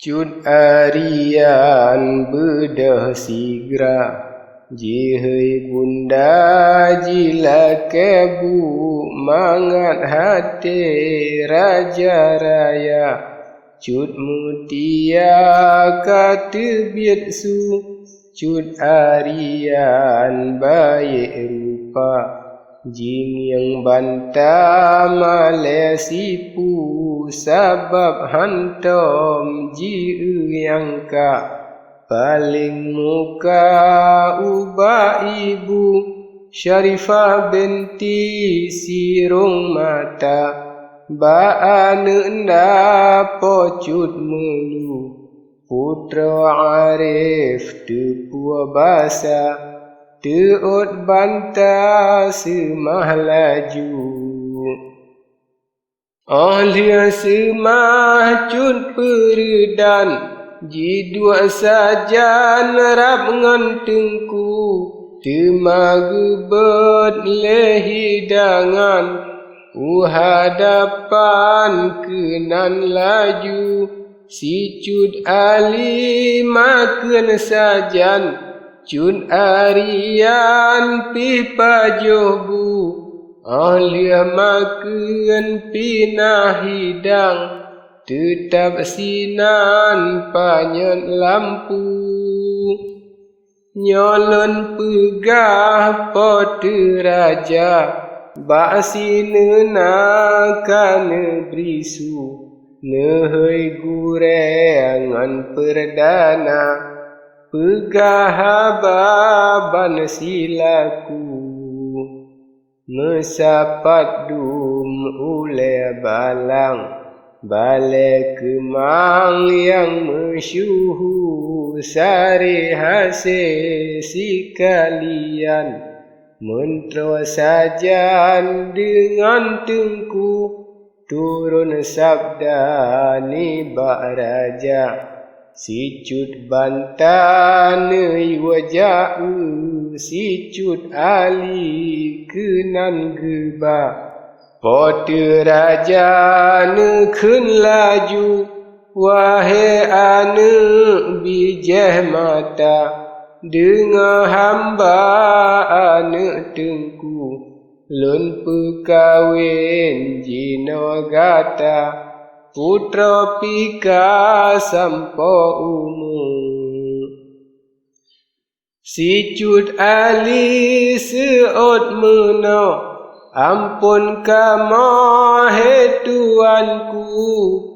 Cut arian bedah sigra Jihai bunda jila kebu Mangat hati raja raya Cut mutia kata biatsu Cut arian baik rupa Jin yang bantah malesipu Sabab hantam jiu yang ka Paling muka ubah ibu Syarifah binti sirung mata Ba'an nda pocut melu Putra Arif tepua basa Teut bantah semah laju Ahlia semah cut peredan Jidua sajan rap ngantengku Temagebet lehidangan Hadapan kenan laju Si cut ali makan sajan Cut arian pipa jobu Ahlia makan pinah hidang Tetap sinan panyat lampu Nyolon pegah pote raja Basi nenakan berisu Nehoi gurengan perdana Pegah hababan silaku Mesapat dum ule balang Balai kemang yang mesyuhur Sari hasil sekalian Mentera sajan dengan tengku Turun sabda nibak raja Si cut bantan wajah Si cut ali kenan gebah Pote raja nekun laju Wahai anak bijah mata Dengar hamba anak tengku Lun perkawin jino gata Putra pika sampo umur Si cut ali seot menok Ampun kamu hai tuanku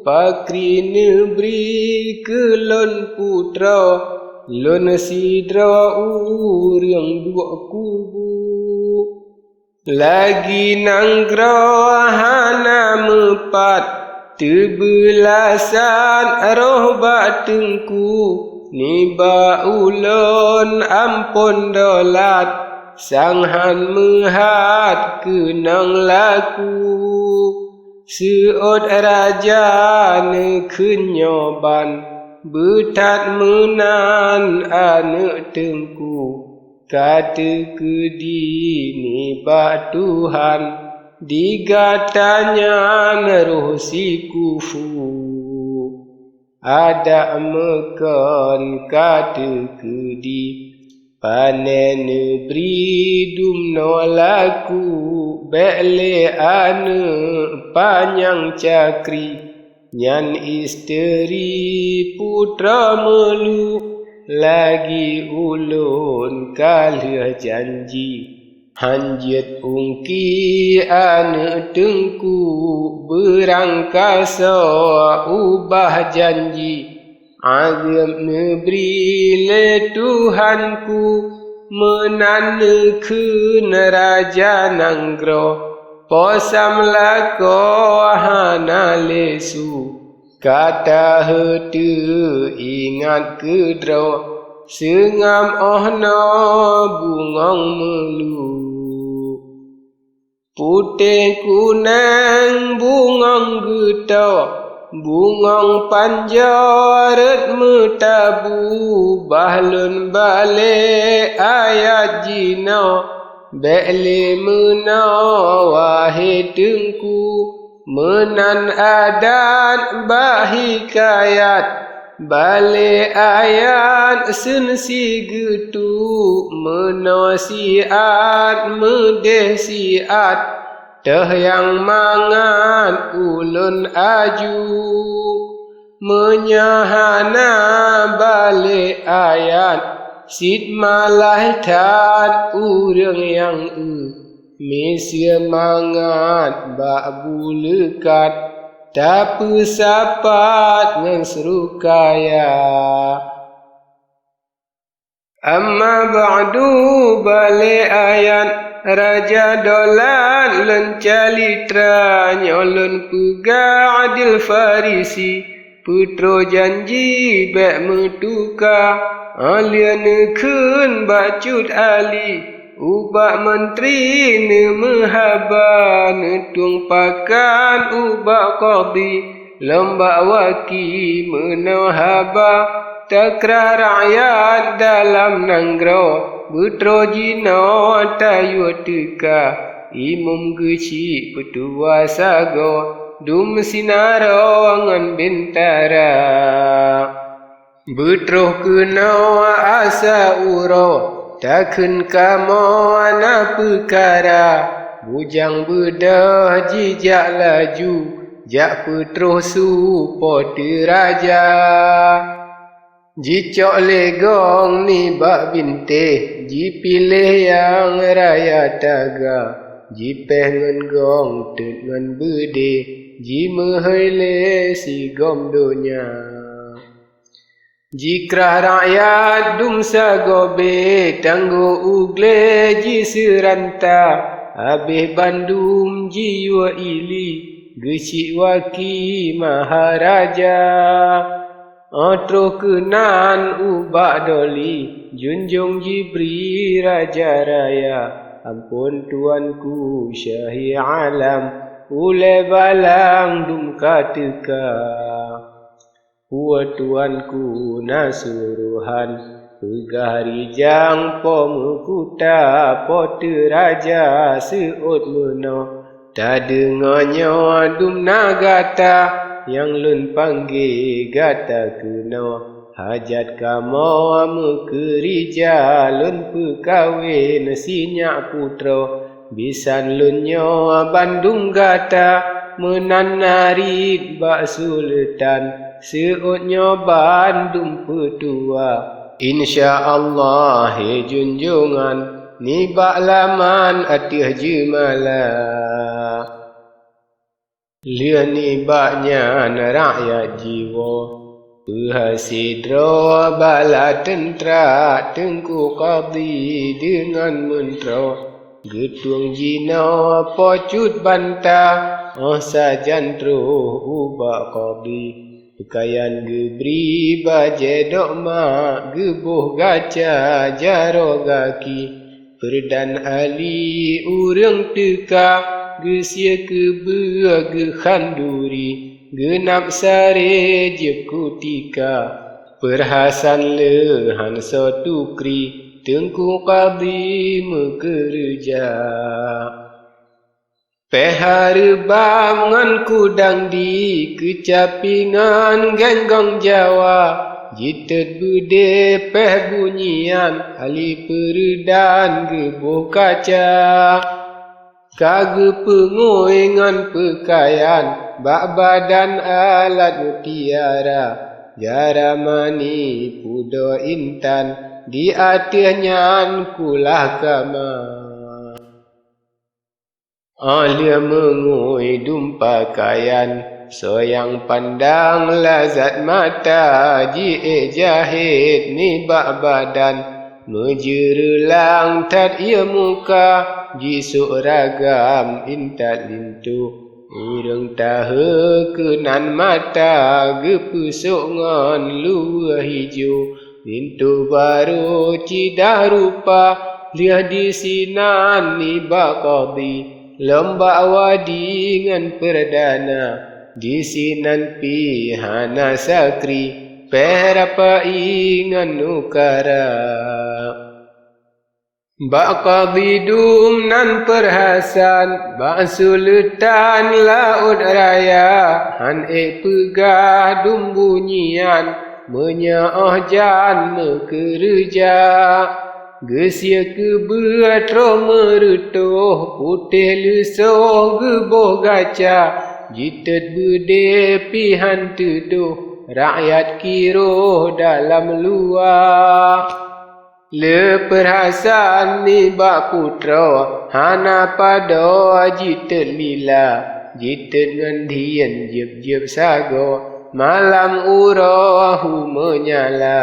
Pakri neberi kelon putra Lon sidra yang dua kubu Lagi nanggra hana mepat Tebelasan roh batengku Niba ulon ampun dolat Sanghan mehat kenang laku Seot raja nekun nyoban Betat menan anak tengku Kata kedini bak Tuhan Digatanya roh si kufu Ada mekan kata kedip Panen beri dumno laku Bele ane panjang cakri Nyan isteri putra melu Lagi ulun kalah janji Hanjit ungki ane tengku Berangkasa ubah janji Agam neberi le Tuhanku Menanekun raja nanggro Posam lako hana lesu Kata hati ingat kedro Sengam ohno bungong melu Putih kunang bungong getok Bungong panjaret metabu Bahlun balik ayat jino Bele mena wahai tengku Menan adat bahikayat balik ayat sun si getu menosiat medesiat teh yang mangan ulun aju menyahana balik ayat sit malai tat urang yang mesia mangat bak bulekat tapi sapat ngan serukaya. Amma ba'du balik ayat raja dolan lencalitra nyolon pega adil farisi putro janji bek metuka alian kun bacut ali ubak menteri ne mahaba netung pakan ubak qadi lembak waki menawhaba takrah rakyat dalam nanggro putro jino tayu teka imum geci petua sago dum sinaro ngan bintara putro kenau asa uro takun kamo anak perkara bujang bedah jijak laju jak putro supo raja jicok legong ni bak binte jipilih yang raya taga jipeh ngan gong tut ngan bede jimehele si gom donya jikrah rakyat dumsa gobe tanggo ugle ji seranta habis bandum jiwa ili gecik waki maharaja otro kenan ubak doli junjung jibri raja raya ampun tuanku syahi alam ule balang dum kateka Puan tuanku nasuruhan pegah rijang pomukuta pote raja seut meno tak dengannya dum nagata yang lun panggil gata keno hajat kamo mekerija lun pekawin sinyak putro bisan lunyo Bandung gata menanarit bak sultan seutnya Bandung petua InsyaAllah junjungan ni bak laman atih jemala lian ni baknya rakyat jiwa Hasidro bala tentra tengku qadi dengan mentro getung jino pocut bantah sajantro ubak qadi Pekayan gebri baje dokma gebuh gaca jaro gaki perdan ali urang teka gesia kebe ge khanduri genap sare je kutika perhasan lehan so tukri tengku qadi mekerja Pehar bam ngan kudang di kecapingan genggong Jawa jitet bude peh bunyian ali peredan gebuh kaca kage pengoi ngan pekayan bak badan alat mutiara jaramani pudo intan di atianyan kulah kama Alia mengui dum pakaian soyang pandang lazat mata ji jahit ni bak badan mejerulang tat ia muka ji sok ragam intat lintu urang tahe kenan mata gepusuk ngan luah hijau lintu baru cidah rupa liah di sinan ni bak qadi lembak wadi ngan perdana di sinan pihana sakri perapa ingan nukara bak qadi dum nan perhasan bak sultan laut raya han pegah dum bunyian menyaah jan mekerja. Gesia ke beatro merutuh, putih lusuh geboh gaca. Jitet bede pihan tuduh, rakyat kiro dalam luar. Leperhasan ni bak putra, hana pada jitet lila. Jitet ngandian jeb-jeb sago, malam urahu menyala.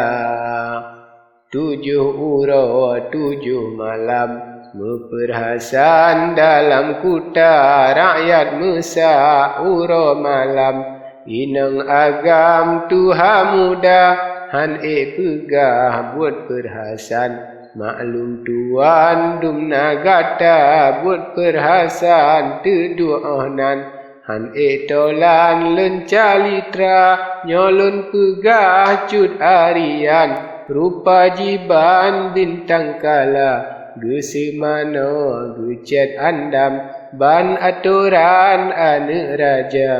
7 ura 7 malam, meperhasan dalam kuta, rakyat mesak ura malam. Inang agam Tuhan muda, han pegah buat perhasan. Maklum tuan dum nagata, buat perhasan teduanan. Han tolan lencalitra, nyolon pegah cut arian. Rupa jiban bintang kala, gesemana gecet andam, ban aturan anak raja.